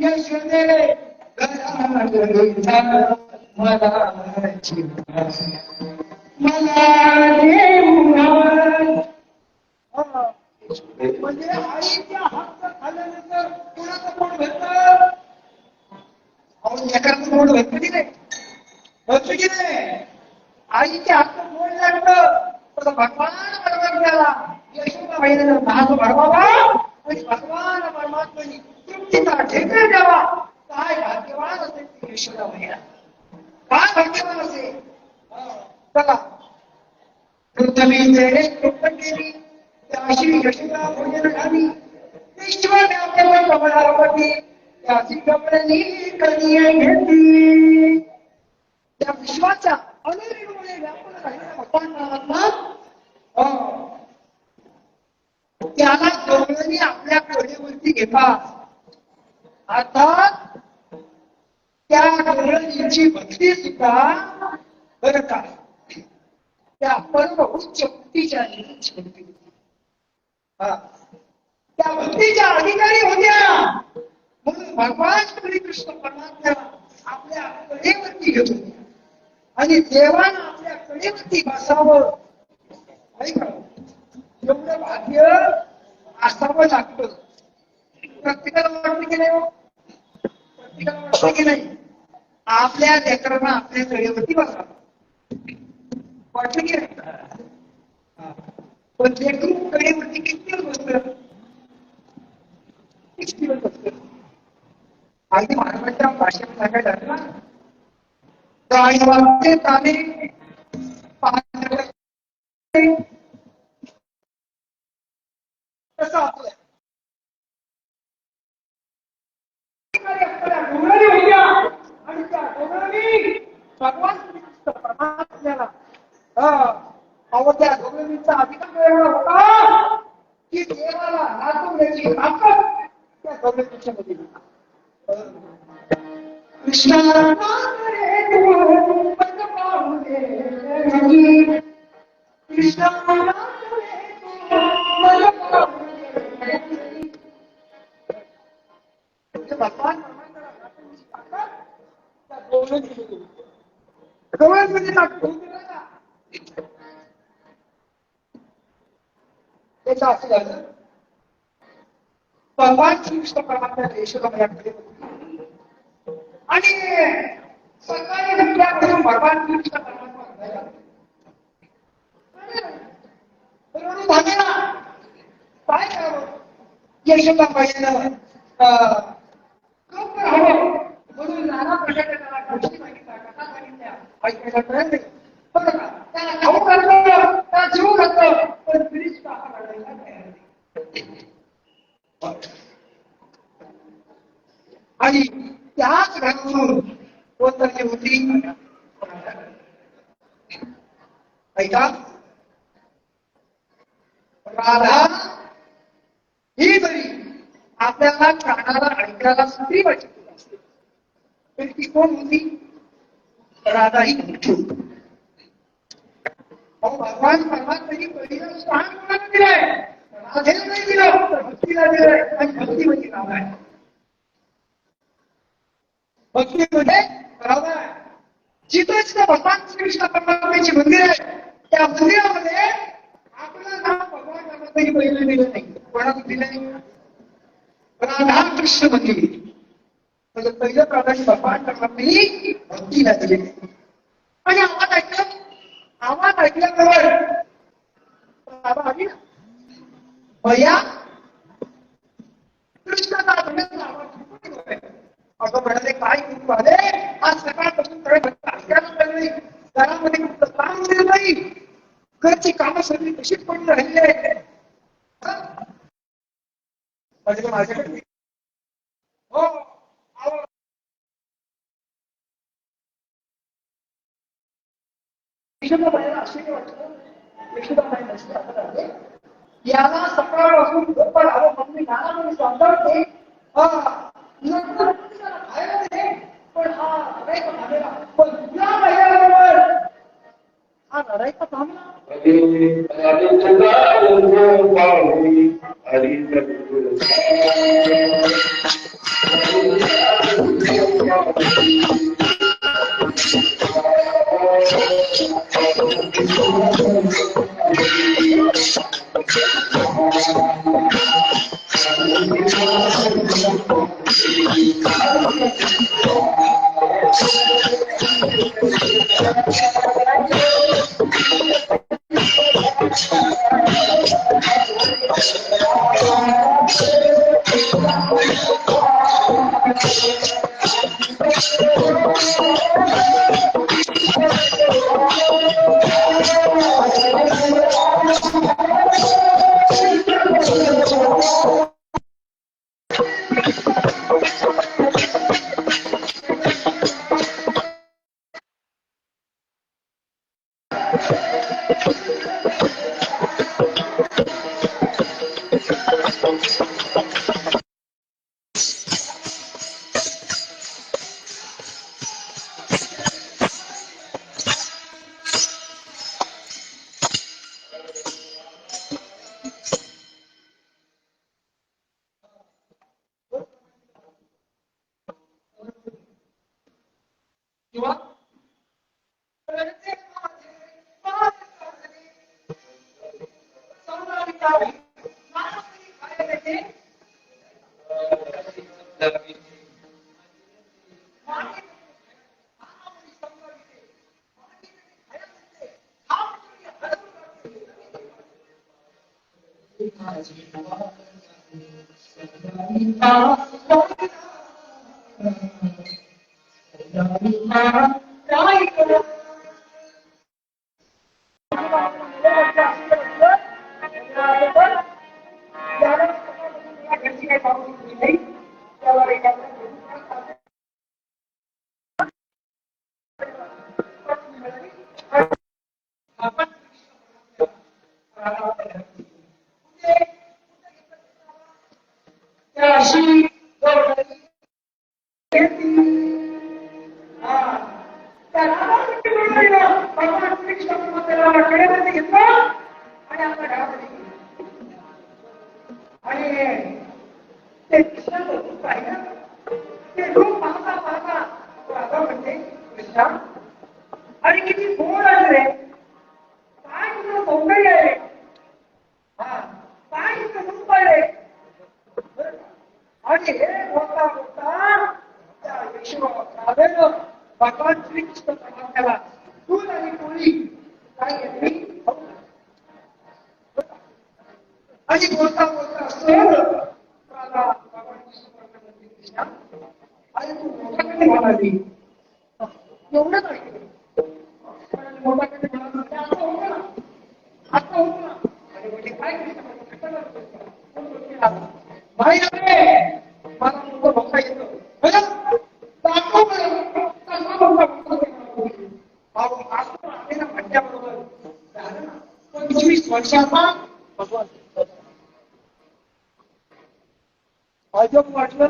यशोदे म्हणजे आईच्या हात खाल्ल्यानंतर कुणाचं पोट भरतं एखादं पोट भरतं की नाही भरतं की नाही आईच्या हात पोट लागलं तर भगवान परमात्म्याला यशोदा महिन्याला भाग भरवावा आणि भगवान परमात्म्याने तृप्तीचा ढेकळ द्यावा काय भाग्यवान असेल ती यशोदा महिना काय भाग्यवान असेल चला पृथ्वीचे कृपण केली त्याशी यशोदा भोजन झाली ईश्वर आपल्याला कमळावरती त्याची कमळी कनिया घेतली त्या विश्वाचा अनेकमुळे व्यापून राहिलेल्या भगवान परमात्मा त्याला गवळणी आपल्या कडेवरती घेतात. अर्थात त्या गवळणीची भक्ती सुद्धा बरं का त्या परम उच्च भक्तीच्या भक्ती त्या भक्तीच्या अधिकारी होत्या. म्हणून भगवान श्रीकृष्ण परमात्मा आपल्या कडेवरती घेतो आणि देवानं आपल्या कडेवरती बसावं. ऐका, एवढं भाग्य असावं लागतं. प्रत्येकाला वाटतं की नाही हो? प्रत्येकाला वाटतं की नाही आपल्या लेकरांना आपल्या कडेवरती बसावं वाटतं की नाही? पण लेकरू कडेवरती किती दिवस बसतं? किती दिवस बसतं? आणि महाराष्ट्राच्या भाषेत सांगायला ना गाणी वाजते ताने कसं आपलं डोंगराने होत्या आणि त्या डोंगराने भगवान श्रीकृष्ण परमात्म्याला अहो त्या डोंगरांचा अधिकार एवढा होता की देवाला नाचवण्याची ताकद त्या डोंगराच्या मध्ये कृष्णा कृष्णा भगवान डोळ्यांमध्ये त्याचं असं झालं. भगवान श्रीकृष्ण परमात्म्याने यशोदाकडे आणि सकाळी उठल्यापासून भगवान श्रीकृष्ण परमात्मा काय करावं यशोदाबाईनं हवं म्हणून नाना प्रकारे त्याला गोष्टी सांगितल्या, कथा सांगितल्या, ऐकायला प्रयत्न बघा का त्याला खाऊ घातलं, त्याला जीव घातलं, पण तरीच आहार घालायला तयार नाही. आणि त्याच घरातून कोणतरी होती ऐका राधा ही जरी आपल्याला कानाला ऐकायला स्त्री वाटत तर ती कोण होती? राधा ही मोठी होती. भगवान परमात्म्याने पहिलं स्थान कोणाला दिलंय? राधेला नाही दिलं तर भक्तीला दिलंय आणि भक्ती म्हणजे राधा आहे. भक्ती म्हणजे राधा आहे. जिथं जिथं भगवान श्रीकृष्ण परमात्म्याची मंदिर आहे त्या मंदिरामध्ये आपलं नाव भगवान परमात्म्याने पहिलं दिलं नाही. कोणाला दिलं नाही? राधा कृष्ण मंदिर म्हणजे पहिलं प्राधान्य भगवान परमात्म्याने भक्तीला दिले. आणि आवाज ऐकलं, आवाज ऐकल्याबरोबर बाबा आली ना भैया कृष्णाचा आवाज अगं म्हणाले काय कुठू आले आज सकाळपासून घरामध्ये कुठलं काम दिलं नाही, घरची कामं सगळी कशीच पडून राहिली आहे. माझ्याकडे हो आश्चर्य वाटलं. याला सकाळपासून झोपा हवं मम्मी नानामध्ये समजावते पण हा रडायचा थांबेला. पण तुला महिन्याबरोबर हा रडायचा थांबला. किंवा आणि किती गोड आहे रे काय तुझं कोंबडी आहे काय तुझं रूप आहे आणि हे होता होता त्या यशोदानं भगवान श्रीकृष्ण परमात्म्याला दूध आणि पोळी काय घेतली आणि बोलता बोलता सर भगवान कृष्ण परमात्मा आणि तू मोठ्याकडे म्हणाली एवढंच ऐकलं मोठ्याकडे म्हणाल आता होतं ना आता होतं ना आणि म्हणजे काय भाई मला मोठं भोका येतं म्हणल्याबरोबर 25 वर्षाचा भगवान अजब वाटलं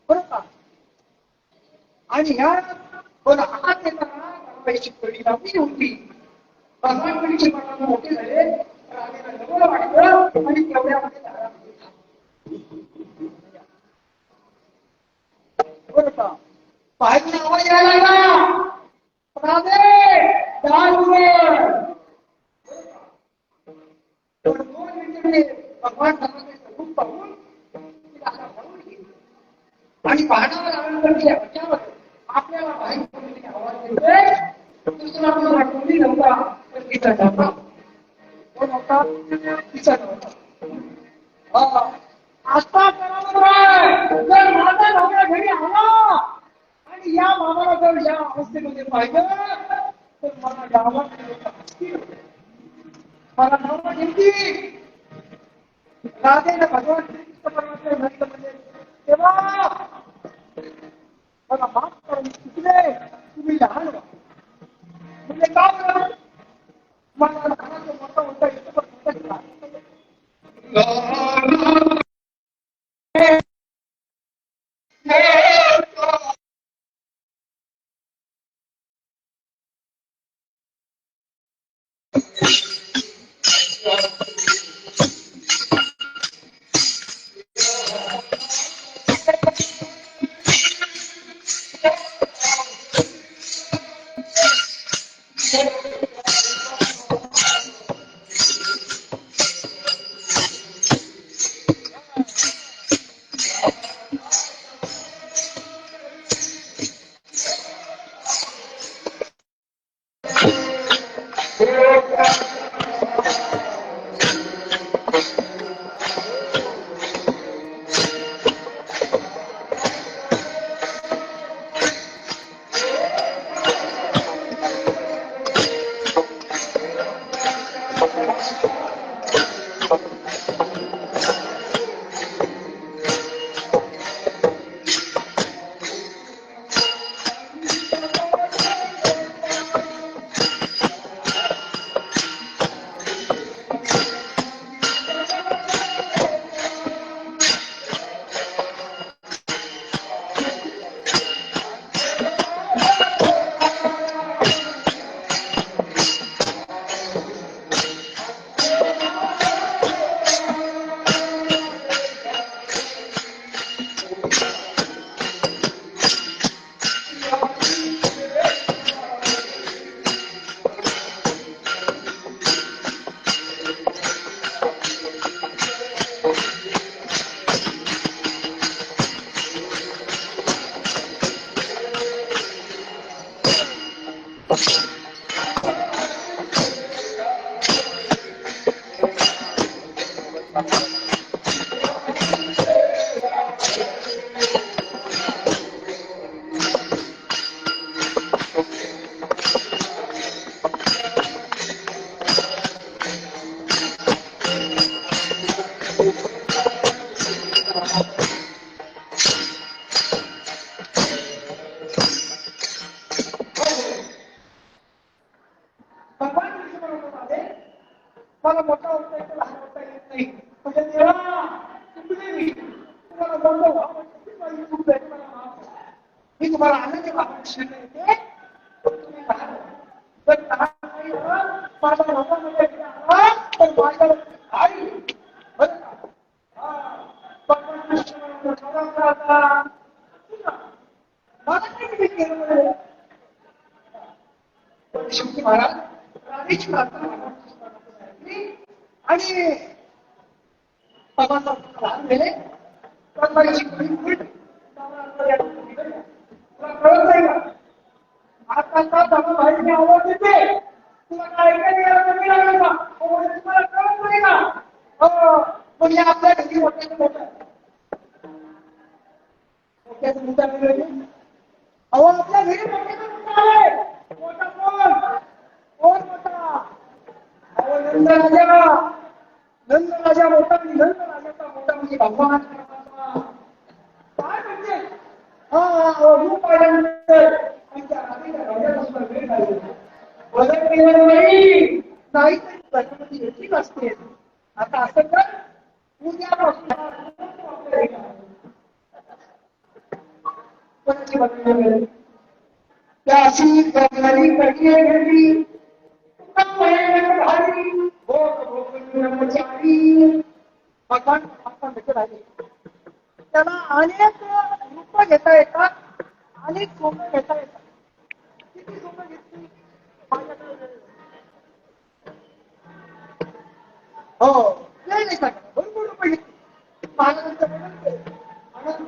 बरं का आणि ह्या बरं हात येताना पैसे कडी लावली होती भगवान कडीचे मनाला मोठे झाले राजाला जवळ वाटलं आणि तेवढ्यामध्ये बरं का पाहिजे आवाज यायला लागला राधे दार उघड पण 2 मिनिटांनी भगवान धर्माचे स्वरूप पाहून राजा पळून गेली आणि पाहण्यावर आल्यानंतर अचानक आपल्याला बाहेर आवाज येतोय दुसरा आपला वाटवली नव्हता तर तिचा नव्हता कोण होता तिचा नव्हता आस्था करावर जर माझा नवरा घरी आला आणि या मामाला जर या अवस्थेमध्ये पाहिलं तर मला गावात मला नवरा घेतली राधेनं भगवान श्रीकृष्ण परमात्मा म्हटलं म्हणजे तेव्हा मला माफ करून चुकले तुम्ही लहान व्हा म्हणजे का बरं मला लहानाचं मोठं होता येतं पण भगवान कृष्ण म्हणत होते मला मोठा होता येतो लहान होता येत नाही म्हणजे देवा तुम्ही तुम्हाला बोललो माझी चूक झाली मला माफ करा. मी तुम्हाला आनंद बाबांना येते तुम्ही लहान पण लहान नाही माझा नवऱ्यामध्ये पण माझ्या आई बरं का भगवान कृष्ण म्हणत होता मला काही केलं शेवटी महाराज राधेची प्रार्थना आणि बाबांचा लहान गेले बाबाची उलट तुला कळत नाही का आता का बाबा बाईने आवाज देते तुला काय ऐकायला लागलं का तुम्हाला कळत नाही का हो म्हणजे आपल्या घरी मोठ्याचं मोठं मोठ्याचं मोठं अहो आपल्या घरी मोठ्याचं मोठं आहे मोठा कोण मोठा अहो नंद राजा मोठा नंद राजाचा मोठा म्हणजे भगवान काय म्हणजे रूप पाहिल्यानंतर आमच्या राधेच्या राजापासून वेळ झाली बदल केलं नाही तरी प्रकृती घेतलीच असते आता असं तर उद्यापासून कोणाची बदल त्या अशी घरी घडली भगवान आपण त्याला अनेक रूप घेता येतात अनेक सोपं घेता येतात किती सोपं घेतली हो नाही नाही सांगा भरपूर रूप घेतली महाराजांचं म्हणून अनंत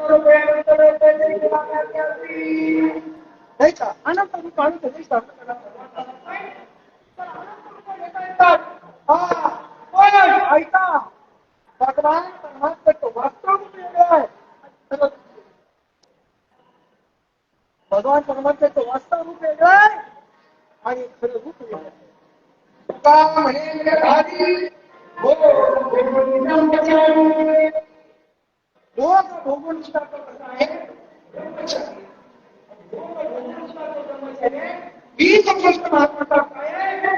नाही का अनंत रूप आणून नाही सांगतो ऐका भगवान परमात्म्याचं वास्तव रूप वेगळं आहे भगवान परमात्म्याचं वास्तव रूप वेगळं आहे आणि खरं रूप वेगळं आहे म्हणे भोगून ही संकष्ट महात्माचा काय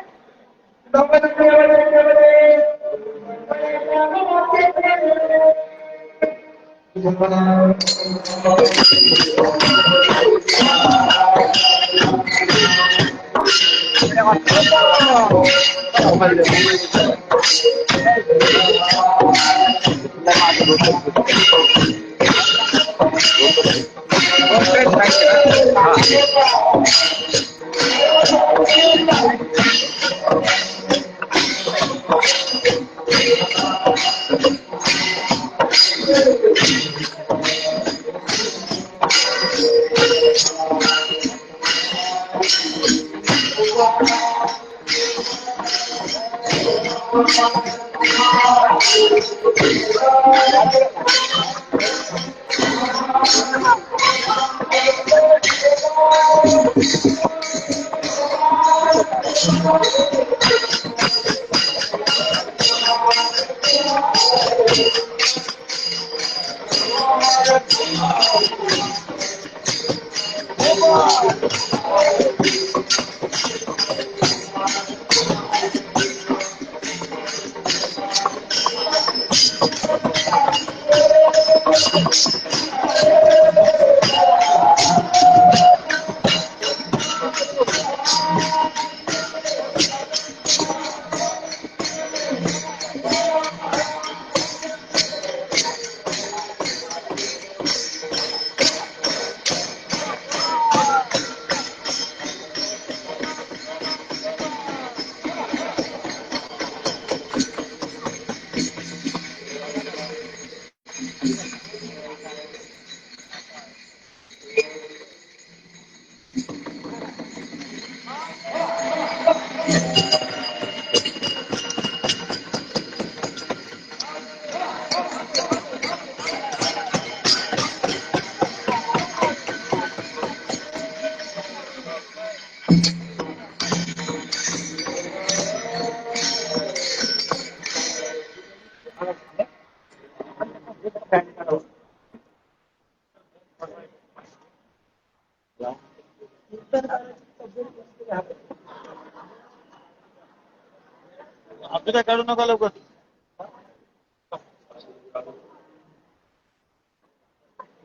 आपल्याला काढू नका लवकर.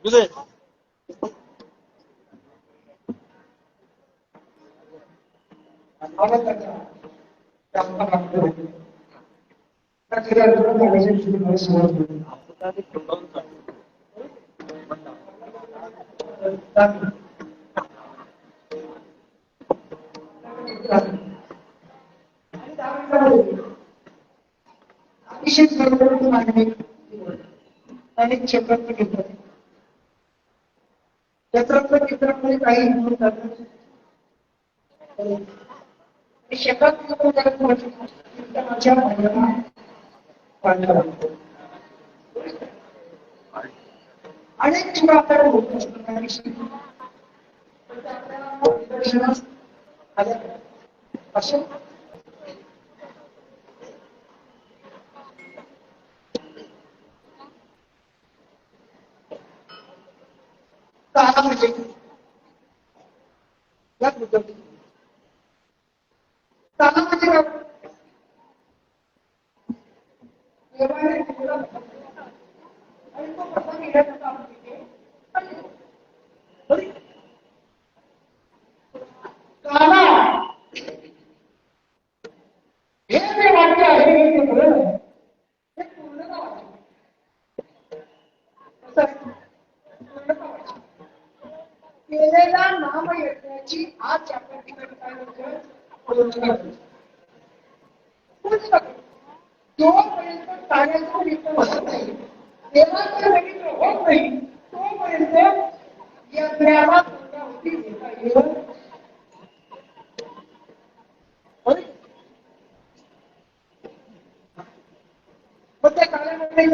तुझे अतिशय अनेक क्षेत्रात घेतात क्षेत्रातल्या चित्रामध्ये काही माझ्या अनेक चित्र आपल्याला होत असं तारा म्हणजे तारा म्हणजे काय? तारा हे जे वाक्य आहे हे पूर्ण केलेला नाम यज्ञाची आज आपण ठिकाणी काय म्हणतो जोपर्यंत कार्याचं विकल्प होत नाही देवाचं रवींद्र होत नाही तोपर्यंत यज्ञाला पूर्णाहुती देता येईल मग त्या कार्यामध्ये